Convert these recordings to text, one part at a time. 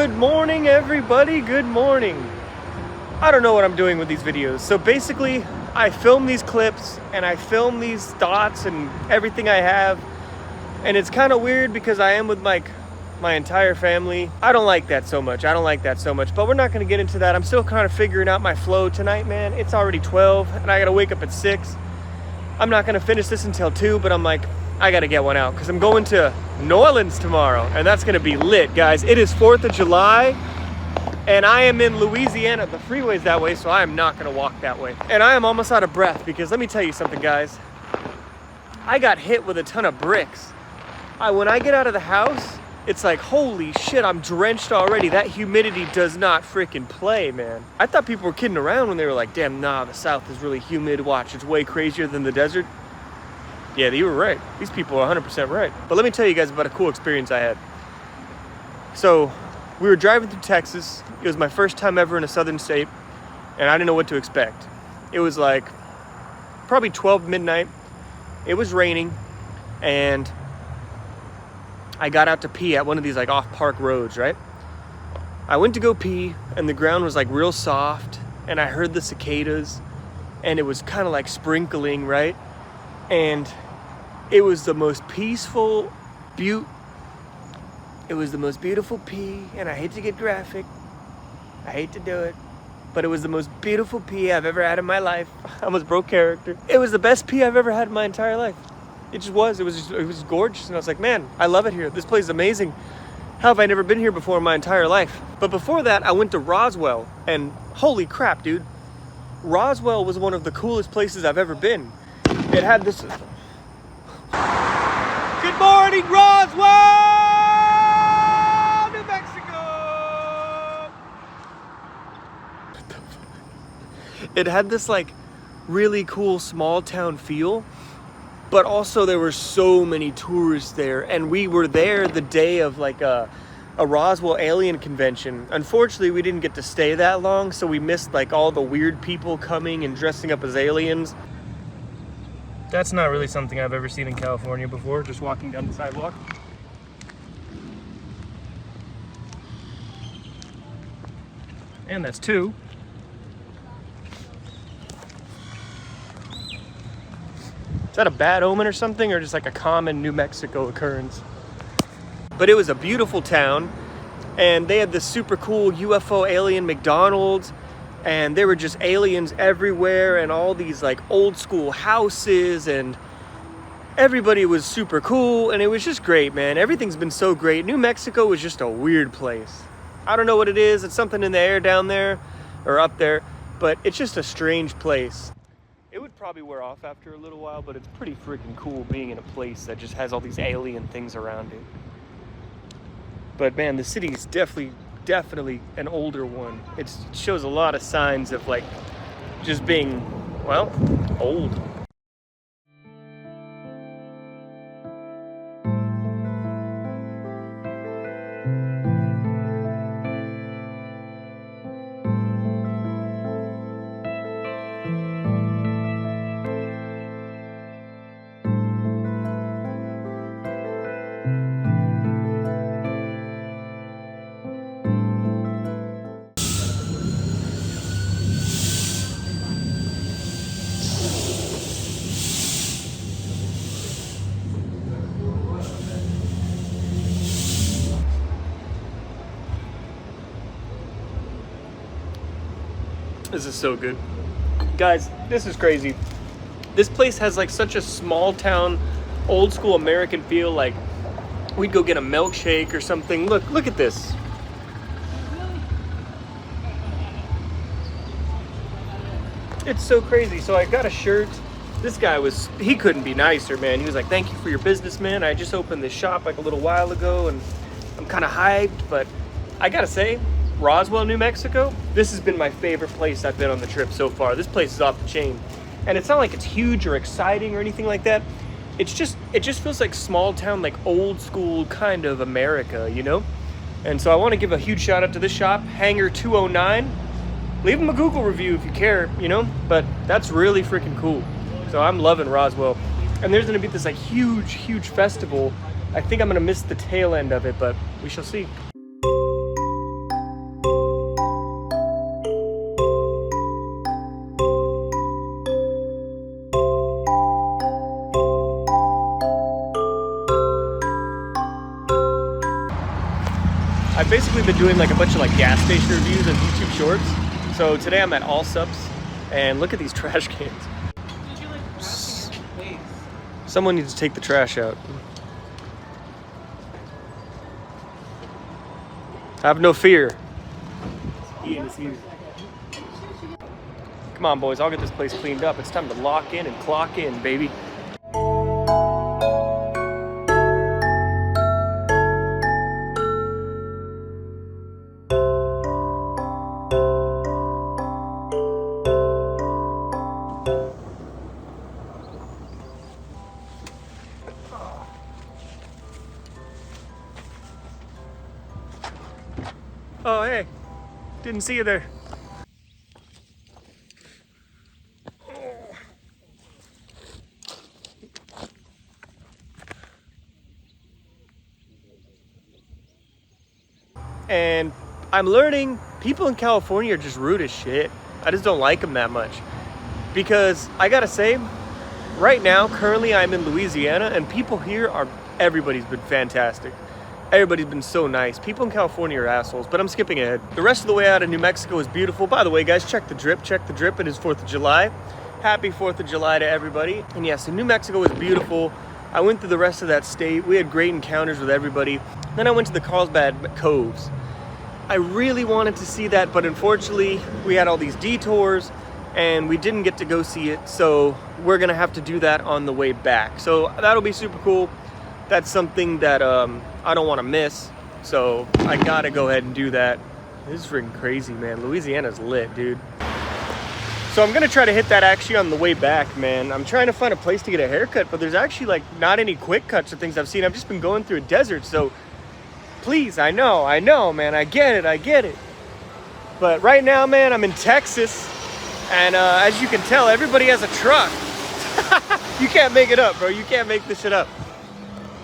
Good morning, everybody. Good morning. I don't know what I'm doing with these videos. So basically, I film these clips and I film these thoughts and everything I have. And it's kind of weird because I am with my entire family. I don't like that so much. But we're not going to get into that. I'm still kind of figuring out my flow tonight, man. It's already 12 and I got to wake up at 6. I'm not going to finish this until 2, but I'm like, I got to get one out because I'm going to New Orleans tomorrow, and that's going to be lit, guys. It is 4th of July, and I am in Louisiana. The freeway's that way, so I am not going to walk that way. And I am almost out of breath because let me tell you something, guys. I got hit with a ton of bricks. When I get out of the house, it's like, holy shit, I'm drenched already. That humidity does not freaking play, man. I thought people were kidding around when they were like, damn, nah, the South is really humid. Watch, it's way crazier than the desert. Yeah, you were right. These people are 100% right. But let me tell you guys about a cool experience I had. So we were driving through Texas. It was my first time ever in a southern state, and I didn't know what to expect. It was like probably 12 midnight. It was raining, and I got out to pee at one of these like off-park roads, right? I went to go pee, and the ground was like real soft, and I heard the cicadas, and it was kind of like sprinkling, right? And it was the most peaceful it was the most beautiful pee, and I hate to get graphic. I hate to do it, but it was the most beautiful pee I've ever had in my life. I almost broke character. It was the best pee I've ever had in my entire life. It just was. It was gorgeous, and I was like, man, I love it here. This place is amazing. How have I never been here before in my entire life? But before that, I went to Roswell, and holy crap, dude. Roswell was one of the coolest places I've ever been. It had this... Good morning, Roswell, New Mexico! It had this like really cool small town feel, but also there were so many tourists there, and we were there the day of like a Roswell alien convention. Unfortunately, we didn't get to stay that long, so we missed like all the weird people coming and dressing up as aliens. That's not really something I've ever seen in California before, just walking down the sidewalk. And that's 2. Is that a bad omen or something, or just like a common New Mexico occurrence? But it was a beautiful town, and they had this super cool UFO alien McDonald's, and there were just aliens everywhere, and all these like old school houses, and everybody was super cool, and it was just great, man. Everything's been so great. New Mexico was just a weird place. I don't know what it is. It's something in the air down there or up there, but it's just a strange place. It would probably wear off after a little while, but it's pretty freaking cool being in a place that just has all these alien things around it. But man, the city is definitely an older one. It shows a lot of signs of like just being, well, old. This is so good. Guys, this is crazy. This place has like such a small town, old school American feel. Like we'd go get a milkshake or something. Look at this. It's so crazy. So I got a shirt. This guy he couldn't be nicer, man. He was like, thank you for your business, man. I just opened this shop like a little while ago, and I'm kind of hyped, but I gotta say, Roswell, New Mexico, this has been my favorite place I've been on the trip so far. This place is off the chain. And it's not like it's huge or exciting or anything like that. It just feels like small town, like old school kind of America, you know? And so I want to give a huge shout out to this shop, Hangar 209. Leave them a Google review if you care, you know? But that's really freaking cool. So I'm loving Roswell. And there's gonna be this like huge festival. I think I'm gonna miss the tail end of it, but we shall see. I've basically been doing like a bunch of like gas station reviews on YouTube Shorts. So today I'm at Allsups, and look at these trash cans. Someone needs to take the trash out. Have no fear. Ian is here. Come on, boys, I'll get this place cleaned up. It's time to lock in and clock in, baby. Oh, hey, didn't see you there. And I'm learning people in California are just rude as shit. I just don't like them that much. Because I gotta say, right now, currently I'm in Louisiana, and people here everybody's been fantastic. Everybody's been so nice. People in California are assholes, but I'm skipping ahead. The rest of the way out of New Mexico is beautiful. By the way, guys, check the drip. It is 4th of July. Happy 4th of July to everybody. And yeah, so New Mexico is beautiful. I went through the rest of that state. We had great encounters with everybody. Then I went to the Carlsbad Coves. I really wanted to see that, but unfortunately, we had all these detours, and we didn't get to go see it, so we're gonna have to do that on the way back. So that'll be super cool. That's something that I don't want to miss, so I gotta go ahead and do that. This is freaking crazy, man. Louisiana's lit, dude. So I'm gonna try to hit that actually on the way back, man. I'm trying to find a place to get a haircut, but there's actually like not any quick cuts or things I've seen. I've just been going through a desert, so please, I know, man, I get it. But right now, man, I'm in Texas, and as you can tell, everybody has a truck. You can't make it up, bro. You can't make this shit up.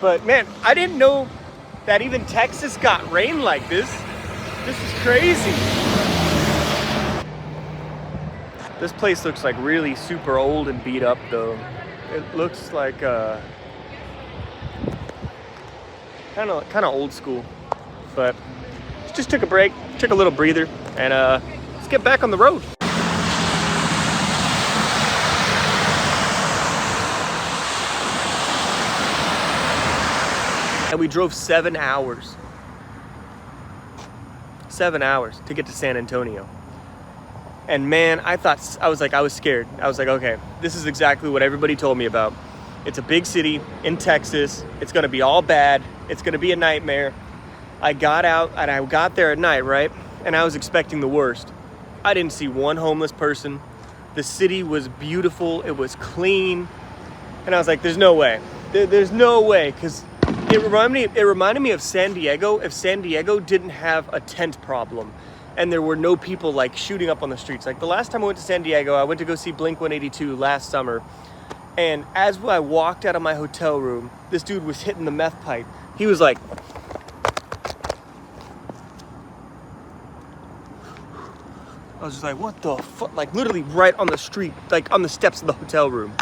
But man, I didn't know that even Texas got rain like this. This is crazy. This place looks like really super old and beat up though. It looks like kind of old school. But just took a break, took a little breather, and let's get back on the road. And we drove 7 hours. 7 hours to get to San Antonio. And man, I was scared. I was like, okay, this is exactly what everybody told me about. It's a big city in Texas. It's gonna be all bad. It's gonna be a nightmare. I got out and I got there at night, right? And I was expecting the worst. I didn't see one homeless person. The city was beautiful. It was clean. And I was like, there's no way. There's no way, because it reminded me of San Diego. If San Diego didn't have a tent problem and there were no people like shooting up on the streets. Like the last time I went to San Diego, I went to go see Blink-182 last summer. And as I walked out of my hotel room, this dude was hitting the meth pipe. He was like, I was just like, what the fuck? Like literally right on the street, like on the steps of the hotel room.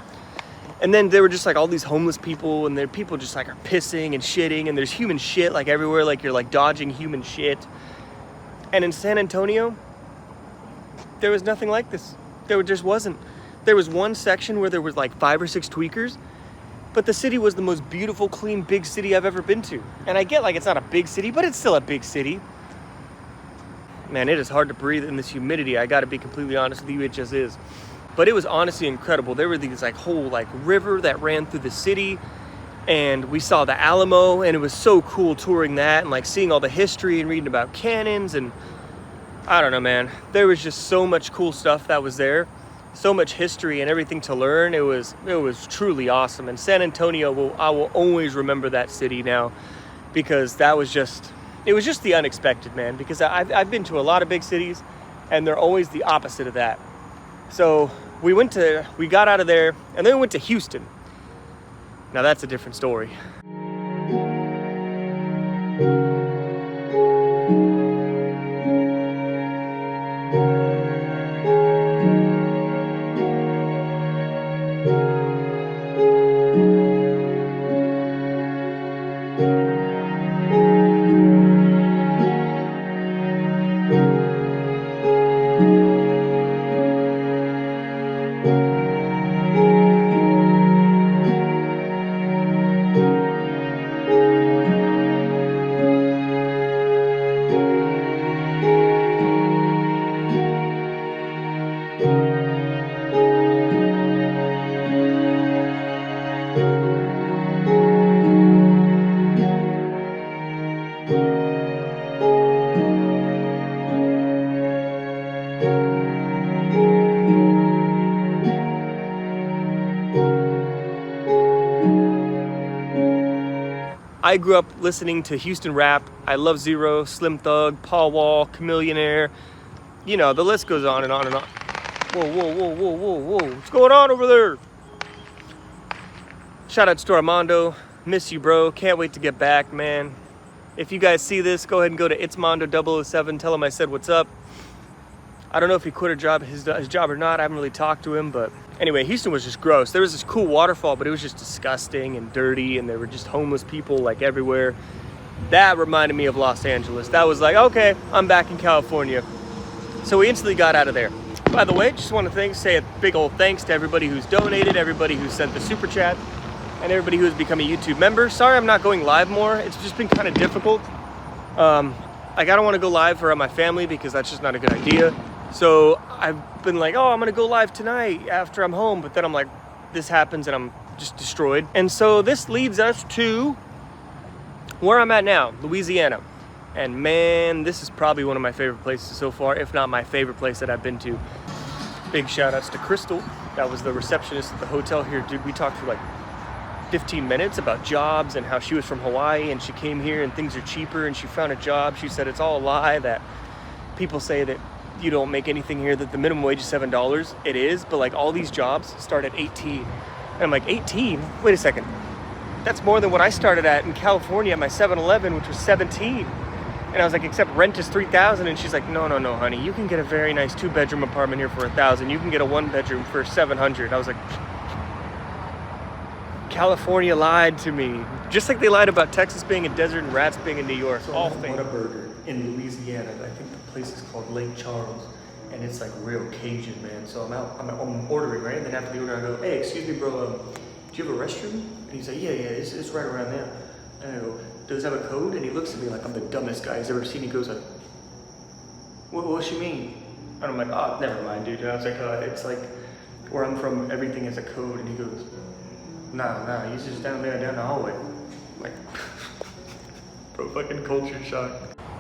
And then there were just like all these homeless people, and there people just like are pissing and shitting, and there's human shit like everywhere, like you're like dodging human shit. And in San Antonio, there was nothing like this. There just wasn't. There was one section where there was like 5 or 6 tweakers, but the city was the most beautiful, clean, big city I've ever been to. And I get like it's not a big city, but it's still a big city. Man, it is hard to breathe in this humidity. I gotta be completely honest with you, it just is. But it was honestly incredible. There were these like whole like river that ran through the city, and we saw the Alamo, and it was so cool touring that and like seeing all the history and reading about cannons. And I don't know, man, there was just so much cool stuff that was there, so much history and everything to learn. It was truly awesome. And San Antonio, I will always remember that city now, because it was just the unexpected, man. Because I've been to a lot of big cities, and they're always the opposite of that. So we got out of there, and then we went to Houston. Now that's a different story. I grew up listening to Houston rap. I love Zero, Slim Thug, Paul Wall, Chamillionaire. You know, the list goes on and on and on. Whoa, whoa, whoa, whoa, whoa, whoa. What's going on over there? Shout out to Armando. Miss you, bro. Can't wait to get back, man. If you guys see this, go ahead and go to It's Mondo 007. Tell him I said what's up. I don't know if he quit his job or not. I haven't really talked to him, but anyway, Houston was just gross. There was this cool waterfall, but it was just disgusting and dirty, and there were just homeless people like everywhere. That reminded me of Los Angeles. That was like, okay, I'm back in California. So we instantly got out of there. By the way, just want to say a big old thanks to everybody who's donated, everybody who sent the super chat, and everybody who has become a YouTube member. Sorry I'm not going live more. It's just been kind of difficult. I don't want to go live for my family because that's just not a good idea. So I've been like, oh, I'm gonna go live tonight after I'm home, but then I'm like, this happens and I'm just destroyed. And so this leads us to where I'm at now, Louisiana. And man, this is probably one of my favorite places so far, if not my favorite place that I've been to. Big shout outs to Crystal. That was the receptionist at the hotel here. Dude, we talked for like 15 minutes about jobs and how she was from Hawaii and she came here and things are cheaper and she found a job. She said it's all a lie that people say that you don't make anything here, that the minimum wage is $7. It is, but like all these jobs start at 18. And I'm like, 18? Wait a second. That's more than what I started at in California at my 7-Eleven, which was 17. And I was like, except rent is $3,000. And she's like, no, honey. You can get a very nice 2-bedroom apartment here for $1,000. You can get a 1-bedroom for $700. I was like, California lied to me. Just like they lied about Texas being a desert and rats being in New York. So all fake. Burger in Louisiana. I think the place is called Lake Charles. And it's like real Cajun, man. So I'm ordering, right? And then after the order, I go, hey, excuse me, bro, do you have a restroom? And he's like, yeah, it's right around there. And I go, does it have a code? And he looks at me like I'm the dumbest guy he's ever seen. He goes like, what's she mean? And I'm like, oh, never mind, dude. And I was like, it's like where I'm from, everything has a code. And he goes, nah, he's just down there, down the hallway. I'm like, bro, fucking culture shock.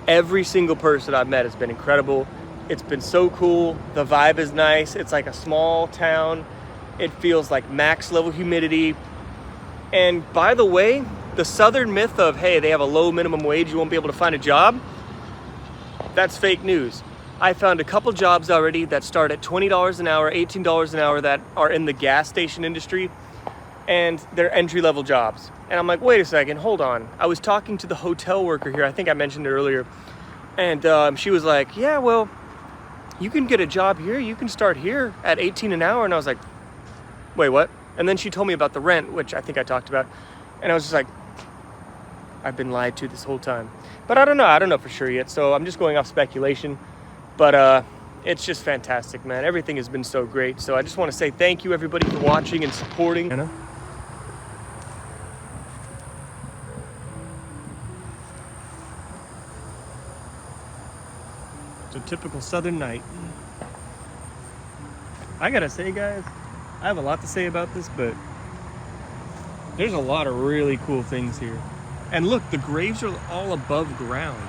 Every single person I've met has been incredible. It's been so cool. The vibe is nice. It's like a small town. It feels like max level humidity. And by the way, the southern myth of, hey, they have a low minimum wage, you won't be able to find a job, that's fake news. I found a couple jobs already that start at $20 an hour, $18 an hour that are in the gas station industry, and they're entry-level jobs. And I'm like, wait a second, hold on. I was talking to the hotel worker here, I think I mentioned it earlier, and she was like, yeah, well, you can get a job here, you can start here at 18 an hour. And I was like, wait, what? And then she told me about the rent, which I think I talked about. And I was just like, I've been lied to this whole time. But I don't know for sure yet. So I'm just going off speculation. But it's just fantastic, man. Everything has been so great. So I just want to say thank you, everybody, for watching and supporting. It's a typical southern night. I gotta say, guys, I have a lot to say about this, but there's a lot of really cool things here. And look, the graves are all above ground.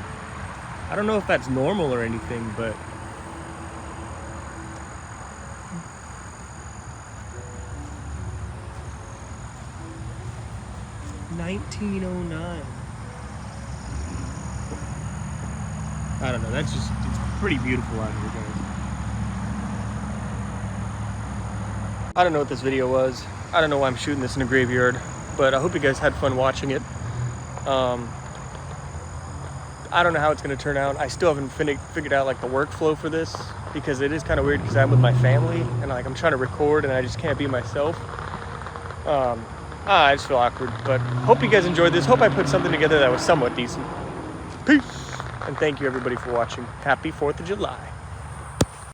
I don't know if that's normal or anything, but $1909. I don't know, it's pretty beautiful out here, guys. I don't know what this video was. I don't know why I'm shooting this in a graveyard, but I hope you guys had fun watching it. I don't know how it's going to turn out. I still haven't figured out like the workflow for this, because it is kind of weird because I'm with my family and like I'm trying to record and I just can't be myself. I just feel awkward, but hope you guys enjoyed this. Hope I put something together that was somewhat decent. Peace. And thank you everybody for watching. Happy 4th of July.